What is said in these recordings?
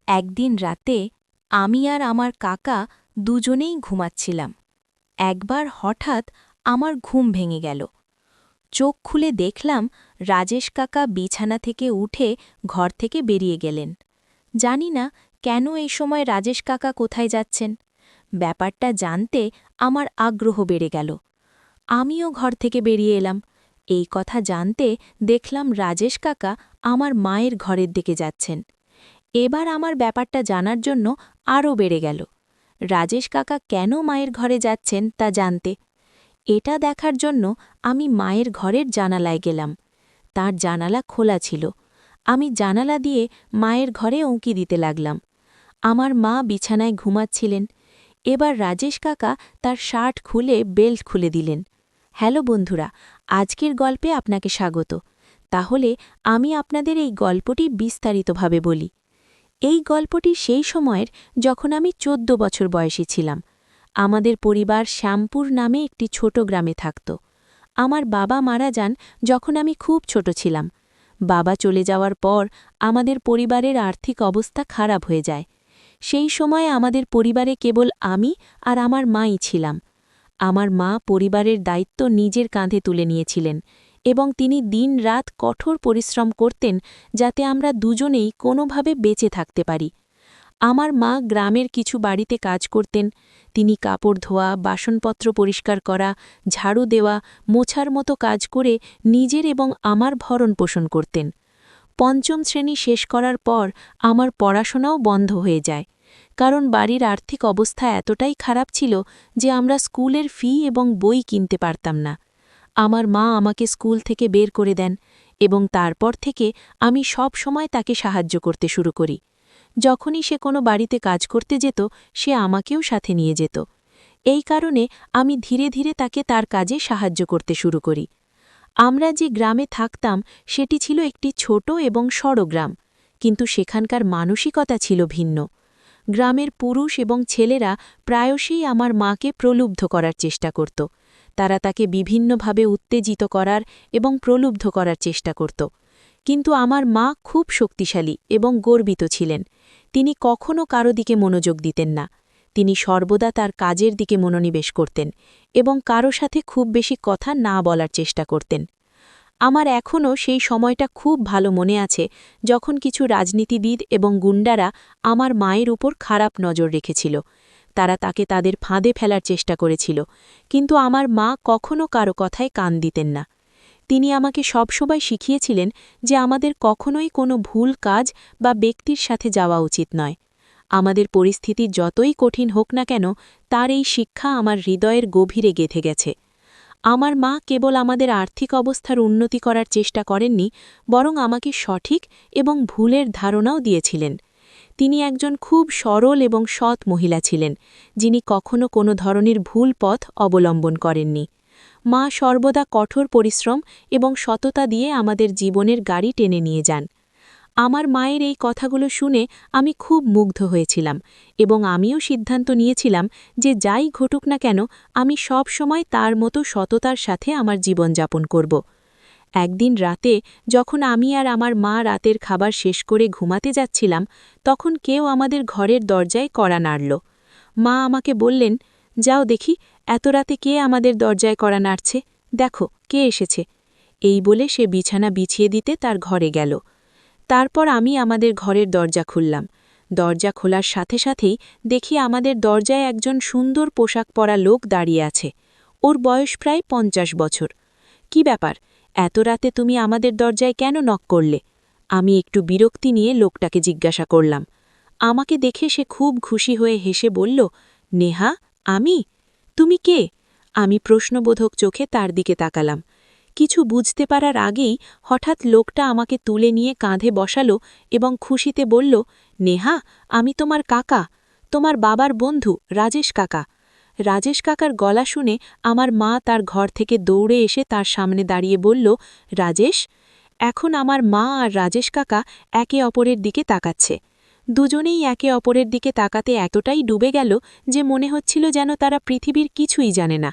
একদিন রাতে আমি আর আমার কাকা দুজনেই ঘুমাচ্ছিলাম। একবার হঠাৎ আমার ঘুম ভেঙে গেল। চোখ খুলে দেখলাম রাজেশ কাকা বিছানা থেকে উঠে ঘর থেকে বেরিয়ে গেলেন। জানি না কেন এই সময় রাজেশ কাকা কোথায় যাচ্ছেন। ব্যাপারটা জানতে আমার আগ্রহ বেড়ে গেল। আমিও ঘর থেকে বেরিয়ে এলাম। এই কথা জানতে দেখলাম রাজেশ কাকা আমার মায়ের ঘরের দিকে যাচ্ছেন। এবার আমার ব্যাপারটা জানার জন্য আরও বেড়ে গেল। রাজেশ কাকা কেন মায়ের ঘরে যাচ্ছেন তা জানতে এটা দেখার জন্য আমি মায়ের ঘরের জানালায় গেলাম। তার জানালা খোলা ছিল। আমি জানালা দিয়ে মায়ের ঘরে উঁকি দিতে লাগলাম। আমার মা বিছানায় ঘুমাচ্ছিলেন। এবার রাজেশ কাকা তার শার্ট খুলে বেল্ট খুলে দিলেন। হ্যালো বন্ধুরা, আজকের গল্পে আপনাকে স্বাগত। তাহলে আমি আপনাদের এই গল্পটি বিস্তারিতভাবে বলি। এই গল্পটি সেই সময়ের যখন আমি ১৪ বছর বয়সী ছিলাম। আমাদের পরিবার শ্যামপুর নামে একটি ছোট গ্রামে থাকত। আমার বাবা মারা যান যখন আমি খুব ছোট ছিলাম। বাবা চলে যাওয়ার পর আমাদের পরিবারের আর্থিক অবস্থা খারাপ হয়ে যায়। সেই সময়ে আমাদের পরিবারে কেবল আমি আর আমার মাই ছিলাম। আমার মা পরিবারের দায়িত্ব নিজের কাঁধে তুলে নিয়েছিলেন এবং তিনি দিন-রাত কঠোর পরিশ্রম করতেন যাতে আমরা দুজনেই কোনোভাবে বেঁচে থাকতে পারি। আমার মা গ্রামের কিছু বাড়িতে কাজ করতেন। তিনি কাপড় ধোয়া, বাসনপত্র পরিষ্কার করা, ঝাড়ু দেওয়া, মোছার মতো কাজ করে নিজের এবং আমার ভরণ-পোষণ করতেন। পঞ্চম শ্রেণী শেষ করার পর আমার পড়াশোনাও বন্ধ হয়ে যায়, কারণ বাড়ির আর্থিক অবস্থা এতটাই খারাপ ছিল যে আমরা স্কুলের ফি এবং বই কিনতে পারতাম না। আমার মা আমাকে স্কুল থেকে বের করে দেন এবং তারপর থেকে আমি সব সময় তাকে সাহায্য করতে শুরু করি। যখনই সে কোনো বাড়িতে কাজ করতে যেত, সে আমাকেও সাথে নিয়ে যেত। এই কারণে আমি ধীরে ধীরে তাকে তার কাজে সাহায্য করতে শুরু করি। আমরা যে গ্রামে থাকতাম সেটি ছিল একটি ছোট এবং সড় গ্রাম, কিন্তু সেখানকার মানসিকতা ছিল ভিন্ন। গ্রামের পুরুষ এবং ছেলেরা প্রায়শই আমার মাকে প্রলুব্ধ করার চেষ্টা করত। তারা তাকে বিভিন্নভাবে উত্তেজিত করার এবং প্রলুব্ধ করার চেষ্টা করত। কিন্তু আমার মা খুব শক্তিশালী এবং গর্বিত ছিলেন। তিনি কখনও কারো দিকে মনোযোগ দিতেন না। তিনি সর্বদা তার কাজের দিকে মনোনিবেশ করতেন এবং কারো সাথে খুব বেশি কথা না বলার চেষ্টা করতেন। আমার এখনও সেই সময়টা খুব ভালো মনে আছে যখন কিছু রাজনীতিবিদ এবং গুন্ডারা আমার মায়ের উপর খারাপ নজর রেখেছিল। তারা তাকে তাদের ফাঁদে ফেলার চেষ্টা করেছিল, কিন্তু আমার মা কখনও কারো কথায় কান দিতেন না। তিনি আমাকে সবসময় শিখিয়েছিলেন যে আমাদের কখনোই কোনো ভুল কাজ বা ব্যক্তির সাথে যাওয়া উচিত নয়। আমাদের পরিস্থিতি যতই কঠিন হোক না কেন, তার এই শিক্ষা আমার হৃদয়ের গভীরে গেঁথে গেছে। আমার মা কেবল আমাদের আর্থিক অবস্থার উন্নতি করার চেষ্টা করেননি, বরং আমাকে সঠিক এবং ভুলের ধারণাও দিয়েছিলেন। তিনি একজন খুব সরল এবং সৎ মহিলা ছিলেন, যিনি কখনো কোনো ধরনের ভুল পথ অবলম্বন করেননি। মা সর্বদা কঠোর পরিশ্রম এবং সততা দিয়ে আমাদের জীবনের গাড়ি টেনে নিয়ে যান। আমার মায়ের এই কথাগুলো শুনে আমি খুব মুগ্ধ হয়েছিলাম এবং আমিও সিদ্ধান্ত নিয়েছিলাম যে যাই ঘটুক না কেন, আমি সব সময় তার মতো সততার সাথে আমার জীবনযাপন করব। একদিন রাতে যখন আমি আর আমার মা রাতের খাবার শেষ করে ঘুমাতে যাচ্ছিলাম, তখন কেউ আমাদের ঘরের দরজায় কড়া নাড়ল। মা আমাকে বললেন, যাও দেখি এত রাতে কে আমাদের দরজায় কড়া নাড়ছে, দেখো কে এসেছে। এই বলে সে বিছানা বিছিয়ে দিতে তার ঘরে গেল। তারপর আমি আমাদের ঘরের দরজা খুললাম। দরজা খোলার সাথে সাথেই দেখি আমাদের দরজায় একজন সুন্দর পোশাক পরা লোক দাঁড়িয়ে আছে। ওর বয়স প্রায় ৫০ বছর। কি ব্যাপার, এত রাতে তুমি আমাদের দরজায় কেন নক করলে? আমি একটু বিরক্তি নিয়ে লোকটাকে জিজ্ঞাসা করলাম। আমাকে দেখে সে খুব খুশি হয়ে হেসে বলল, নেহা, আমি? তুমি কে? আমি প্রশ্নবোধক চোখে তার দিকে তাকালাম। কিছু বুঝতে পারার আগেই হঠাৎ লোকটা আমাকে তুলে নিয়ে কাঁধে বসালো এবং খুশিতে বলল, নেহা, আমি তোমার কাকা, তোমার বাবার বন্ধু রাজেশ কাকা। রাজেশ কাকার গলা শুনে আমার মা তার ঘর থেকে দৌড়ে এসে তার সামনে দাঁড়িয়ে বলল, রাজেশ। এখন আমার মা আর রাজেশ কাকা একে অপরের দিকে তাকাচ্ছে। দুজনেই একে অপরের দিকে তাকাতে এতটাই ডুবে গেল যে মনে হচ্ছিল যেন তারা পৃথিবীর কিছুই জানে না।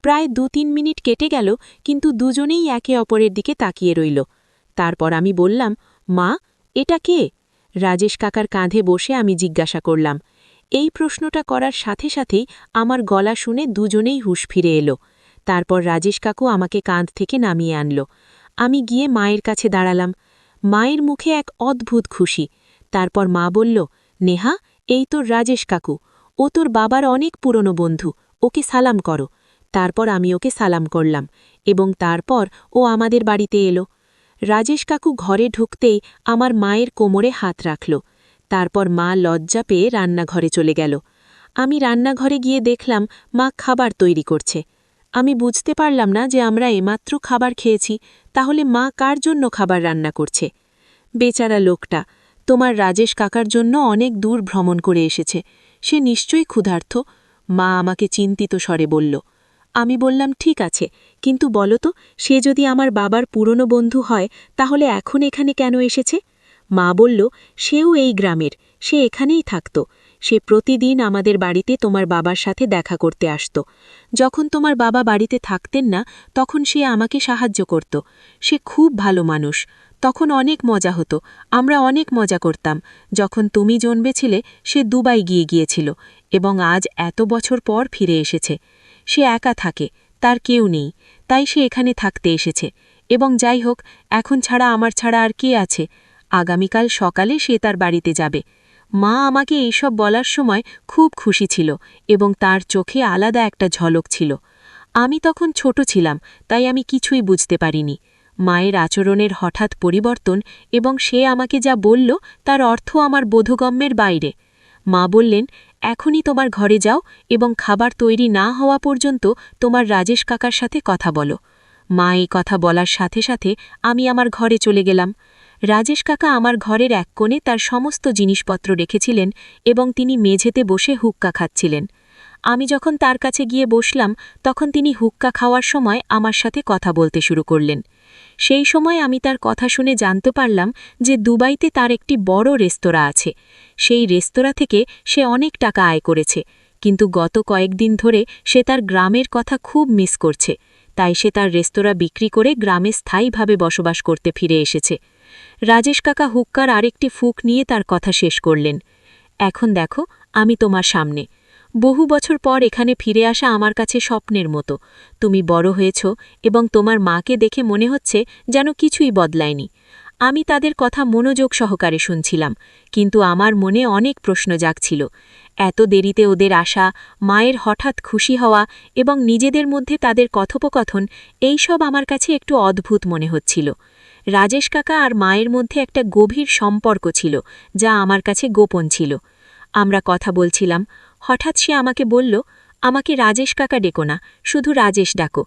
প্রায় ২-৩ মিনিট কেটে গেল, কিন্তু দুজনেই একে অপরের দিকে তাকিয়ে রইল। তারপর আমি বললাম, মা, এটা কে? রাজেশ কাকার কাঁধে বসে আমি জিজ্ঞাসা করলাম। এই প্রশ্নটা করার সাথে সাথেই আমার গলা শুনে দুজনেই হুঁশ ফিরে এলো। তারপর রাজেশ কাকু আমাকে কাঁধ থেকে নামিয়ে আনল। আমি গিয়ে মায়ের কাছে দাঁড়ালাম। মায়ের মুখে এক অদ্ভুত খুশি। তারপর মা বলল, নেহা, এই তোর রাজেশ কাকু, ও তোর বাবার অনেক পুরনো বন্ধু, ওকে সালাম করো। তারপর আমি ওকে সালাম করলাম এবং তারপর ও আমাদের বাড়িতে এলো। রাজেশ কাকু ঘরে ঢুকতেই আমার মায়ের কোমরে হাত রাখল। তারপর মা লজ্জা পেয়ে রান্নাঘরে চলে গেল। আমি রান্নাঘরে গিয়ে দেখলাম মা খাবার তৈরি করছে। আমি বুঝতে পারলাম না যে আমরা এমাত্র খাবার খেয়েছি, তাহলে মা কার জন্য খাবার রান্না করছে। বেচারা লোকটা, তোমার রাজেশ কাকার জন্য অনেক দূর ভ্রমণ করে এসেছে, সে নিশ্চয়ই ক্ষুধার্ত, মা আমাকে চিন্তিত স্বরে বলল। আমি বললাম, ঠিক আছে, কিন্তু বলো তো, সে যদি আমার বাবার পুরনো বন্ধু হয় তাহলে এখন এখানে কেন এসেছে? মা বলল, সেও এই গ্রামের, সে এখানেই থাকত। সে প্রতিদিন আমাদের বাড়িতে তোমার বাবার সাথে দেখা করতে আসত। যখন তোমার বাবা বাড়িতে থাকতেন না তখন সে আমাকে সাহায্য করত। সে খুব ভালো মানুষ। তখন অনেক মজা হতো, আমরা অনেক মজা করতাম। যখন তুমি জন্মেছিলে সে দুবাই গিয়েছিল এবং আজ এত বছর পর ফিরে এসেছে। সে একা থাকে, তার কেউ নেই, তাই সে এখানে থাকতে এসেছে। এবং যাই হোক, এখন ছাড়া আমার ছাড়া আর কে আছে? আগামীকাল সকালে সে তার বাড়িতে যাবে। মা আমাকে এইসব বলার সময় খুব খুশি ছিল এবং তার চোখে আলাদা একটা ঝলক ছিল। আমি তখন ছোট ছিলাম, তাই আমি কিছুই বুঝতে পারিনি। মায়ের আচরণের হঠাৎ পরিবর্তন এবং সে আমাকে যা বলল তার অর্থ আমার বোধগম্যের বাইরে। মা বললেন, এখনই তোমার ঘরে যাও এবং খাবার তৈরি না হওয়া পর্যন্ত তোমার রাজেশ কাকার সাথে কথা বলো। মা এই কথা বলার সাথে সাথে আমি আমার ঘরে চলে গেলাম। রাজেশ কাকা আমার ঘরের এক কোণে তার সমস্ত জিনিসপত্র রেখেছিলেন এবং তিনি মেঝেতে বসে হুক্কা খাচ্ছিলেন। আমি যখন তার কাছে গিয়ে বসলাম তখন তিনি হুক্কা খাওয়ার সময় আমার সাথে কথা বলতে শুরু করলেন। সেই সময় আমি তার কথা শুনে জানতে পারলাম যে দুবাইতে তার একটি বড় রেস্তোরাঁ আছে। সেই রেস্তোরাঁ থেকে সে অনেক টাকা আয় করেছে, কিন্তু গত কয়েকদিন ধরে সে তার গ্রামের কথা খুব মিস করছে, তাই সে তার রেস্তোরাঁ বিক্রি করে গ্রামে স্থায়ীভাবে বসবাস করতে ফিরে এসেছে। রাজেশ কাকা হুক্কার আরেকটি ফুঁক নিয়ে তার কথা শেষ করলেন। এখন দেখো, আমি তোমার সামনে। বহু বছর পর এখানে ফিরে আসা আমার কাছে স্বপ্নের মতো। তুমি বড় হয়েছ এবং তোমার মাকে দেখে মনে হচ্ছে যেন কিছুই বদলায়নি। আমি তাদের কথা মনোযোগ সহকারে শুনছিলাম, কিন্তু আমার মনে অনেক প্রশ্ন জাগছিল। এত দেরিতে ওদের আসা, মায়ের হঠাৎ খুশি হওয়া এবং নিজেদের মধ্যে তাদের কথোপকথন, এইসব আমার কাছে একটু অদ্ভুত মনে হচ্ছিল। রাজেশ কাকা আর মায়ের মধ্যে একটা গভীর সম্পর্ক ছিল যা আমার কাছে গোপন ছিল। আমরা কথা বলছিলাম, হঠাৎ সে আমাকে বলল, আমাকে রাজেশ কাকা ডেকো না, শুধু রাজেশ ডাকো।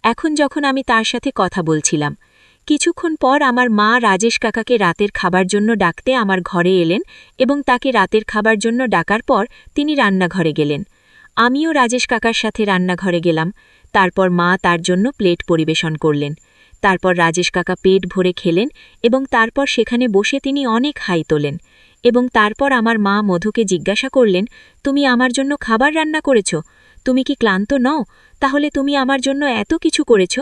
এখন যখন আমি তার সাথে কথা বলছিলাম, কিছুক্ষণ পর আমার মা রাজেশ কাকাকে রাতের খাবার জন্য ডাকতে আমার ঘরে এলেন এবং তাকে রাতের খাবার জন্য ডাকার পর তিনি রান্নাঘরে গেলেন। আমিও রাজেশ কাকার সাথে রান্নাঘরে গেলাম। তারপর মা তার জন্য প্লেট পরিবেশন করলেন। তারপর রাজেশ কাকা পেট ভরে খেলেন এবং তারপর সেখানে বসে তিনি অনেক হাই তোলেন। এবং তারপর আমার মা মধুকে জিজ্ঞাসা করলেন, তুমি আমার জন্য খাবার রান্না করেছ? তুমি কি ক্লান্ত নও? তাহলে তুমি আমার জন্য এত কিছু করেছ?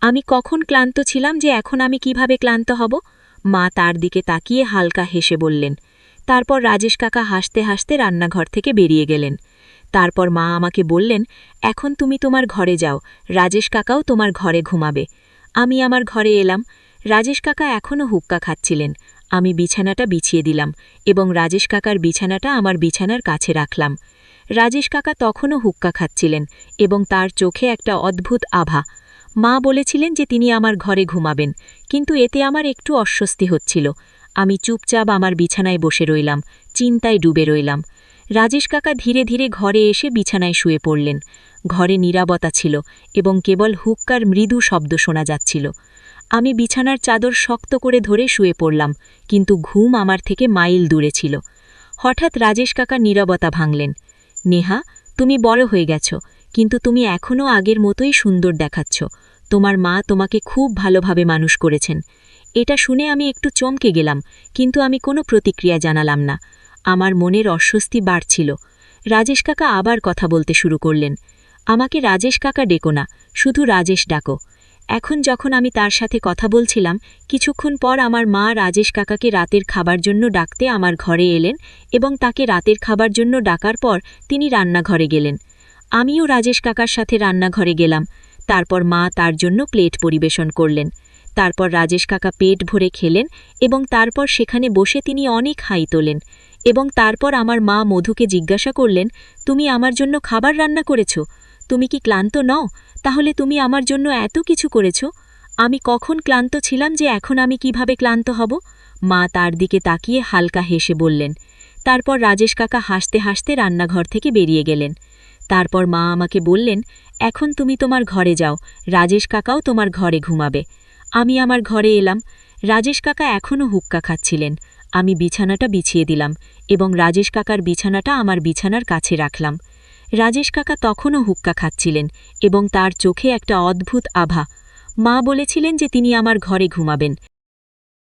আমি কখন ক্লান্ত ছিলাম যে এখন আমি কিভাবে ক্লান্ত হব? মা তার দিকে তাকিয়ে হালকা হেসে বললেন। তারপর রাজেশ কাকা হাসতে হাসতে রান্নাঘর থেকে বেরিয়ে গেলেন। তারপর মা আমাকে বললেন, এখন তুমি তোমার ঘরে যাও, রাজেশ কাকাও তোমার ঘরে ঘুমাবে। আমি আমার ঘরে এলাম। রাজেশ কাকা এখনও হুক্কা খাচ্ছিলেন। আমি বিছানাটা বিছিয়ে দিলাম এবং রাজেশ কাকার বিছানাটা আমার বিছানার কাছে রাখলাম। রাজেশ কাকা তখনও হুক্কা খাচ্ছিলেন এবং তার চোখে একটা অদ্ভুত আভা। মা বলেছিলেন যে তিনি আমার ঘরে ঘুমাবেন, কিন্তু এতে আমার একটু অস্বস্তি হচ্ছিল। আমি চুপচাপ আমার বিছানায় বসে রইলাম, চিন্তায় ডুবে রইলাম। রাজেশ কাকা ধীরে ধীরে ঘরে এসে বিছানায় শুয়ে পড়লেন। ঘরে নীরবতা ছিল এবং কেবল হুক্কার মৃদু শব্দ শোনা যাচ্ছিল। আমি বিছানার চাদর শক্ত করে ধরে শুয়ে পড়লাম, কিন্তু ঘুম আমার থেকে মাইল দূরে ছিল। হঠাৎ রাজেশ কাকা নীরবতা ভাঙলেন। নেহা, তুমি বড় হয়ে গেছ, কিন্তু তুমি এখনও আগের মতোই সুন্দর দেখাচ্ছ। তোমার মা তোমাকে খুব ভালোভাবে মানুষ করেছেন। এটা শুনে আমি একটু চমকে গেলাম, কিন্তু আমি কোনো প্রতিক্রিয়া জানালাম না। আমার মনের অস্বস্তি বাড়ছিল। রাজেশ কাকা আবার কথা বলতে শুরু করলেন। আমাকে রাজেশ কাকা ডেকো না, শুধু রাজেশ ডাকো। এখন যখন আমি তার সাথে কথা বলছিলাম কিছুক্ষণ পর আমার মা রাজেশ কাকাকে রাতের খাবার জন্য ডাকতে আমার ঘরে এলেন এবং তাকে রাতের খাবার জন্য ডাকার পর তিনি রান্নাঘরে গেলেন। আমিও রাজেশ কাকার সাথে রান্নাঘরে গেলাম। তারপর মা তার জন্য প্লেট পরিবেশন করলেন। তারপর রাজেশ কাকা পেট ভরে খেলেন এবং তারপর সেখানে বসে তিনি অনেক হাই তোলেন এবং তারপর আমার মা মধুকে জিজ্ঞাসা করলেন, তুমি আমার জন্য খাবার রান্না করেছ? তুমি কি ক্লান্ত নও? তাহলে তুমি আমার জন্য এত কিছু করেছ? আমি কখন ক্লান্ত ছিলাম যে এখন আমি কিভাবে ক্লান্ত হব? মা তার দিকে তাকিয়ে হালকা হেসে বললেন। তারপর রাজেশ কাকা হাসতে হাসতে রান্নাঘর থেকে বেরিয়ে গেলেন। তারপর মা আমাকে বললেন, এখন তুমি তোমার ঘরে যাও, রাজেশ কাকাও তোমার ঘরে ঘুমাবে। আমি আমার ঘরে এলাম। রাজেশ কাকা এখনও হুক্কা খাচ্ছিলেন। আমি বিছানাটা বিছিয়ে দিলাম এবং রাজেশ কাকার বিছানাটা আমার বিছানার কাছে রাখলাম। রাজেশ কাকা তখনও হুক্কা খাচ্ছিলেন এবং তার চোখে একটা অদ্ভুত আভা। মা বলেছিলেন যে তিনি আমার ঘরে ঘুমাবেন।